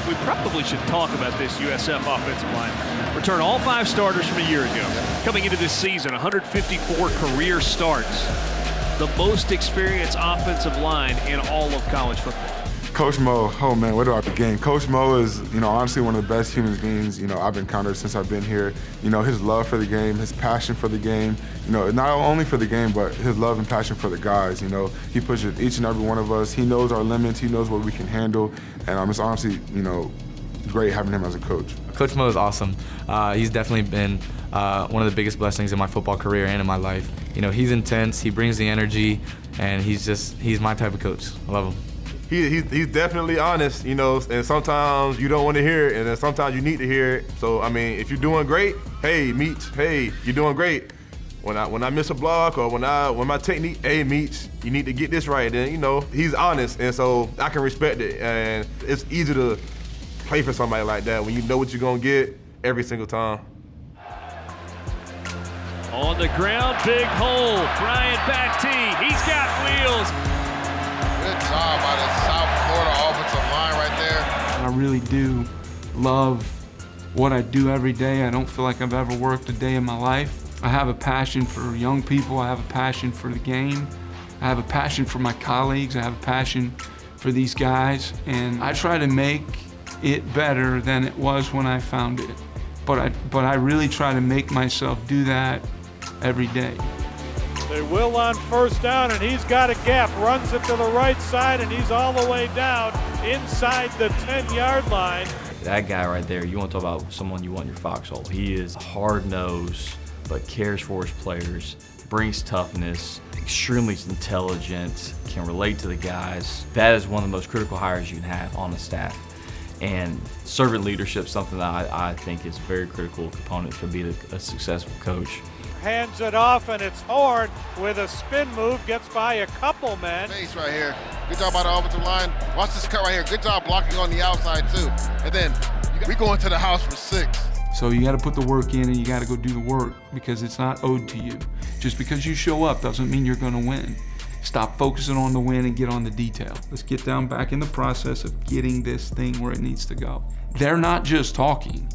we probably should talk about this USF offensive line. Return all 5 starters from a year ago. Coming into this season, 154 career starts. The most experienced offensive line in all of college football. Coach Mo, oh man, where do I begin? Coach Mo is, honestly one of the best human beings, I've encountered since I've been here. His love for the game, his passion for the game, not only for the game, but his love and passion for the guys, He pushes each and every one of us. He knows our limits, he knows what we can handle, and it's honestly, great having him as a coach. Coach Mo is awesome. He's definitely been one of the biggest blessings in my football career and in my life. He's intense, he brings the energy, and he's my type of coach. I love him. He's definitely honest, and sometimes you don't want to hear it, and then sometimes you need to hear it. So, if you're doing great, hey, Meach, hey, you're doing great. When I miss a block or when my technique, hey, Meach, you need to get this right. Then, he's honest, and so I can respect it. And it's easy to play for somebody like that when you know what you're going to get every single time. On the ground, big hole. Brian Batty, he's got wheels. Good job by the South Florida offensive line right there. I really do love what I do every day. I don't feel like I've ever worked a day in my life. I have a passion for young people. I have a passion for the game. I have a passion for my colleagues. I have a passion for these guys. And I try to make it better than it was when I found it. But I really try to make myself do that every day. They will on first down, and he's got a gap, runs it to the right side, and he's all the way down inside the 10-yard line. That guy right there, you want to talk about someone you want in your foxhole. He is hard-nosed, but cares for his players, brings toughness, extremely intelligent, can relate to the guys. That is one of the most critical hires you can have on the staff. And servant leadership, something that I think is a very critical component for being a successful coach. Hands it off, and it's Horn with a spin move, gets by a couple men. Face right here. Good job by the offensive line. Watch this cut right here. Good job blocking on the outside too. And then we go into the house for 6. So you got to put the work in, and you got to go do the work because it's not owed to you. Just because you show up doesn't mean you're going to win. Stop focusing on the win and get on the detail. Let's get down back in the process of getting this thing where it needs to go. They're not just talking.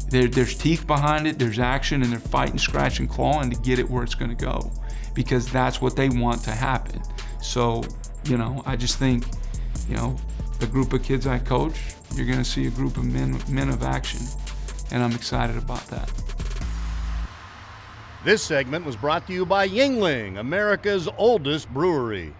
There's teeth behind it, there's action, and they're fighting, scratching, clawing to get it where it's going to go because that's what they want to happen. So, I just think, the group of kids I coach, you're going to see a group of men of action, and I'm excited about that. This segment was brought to you by Yingling, America's oldest brewery.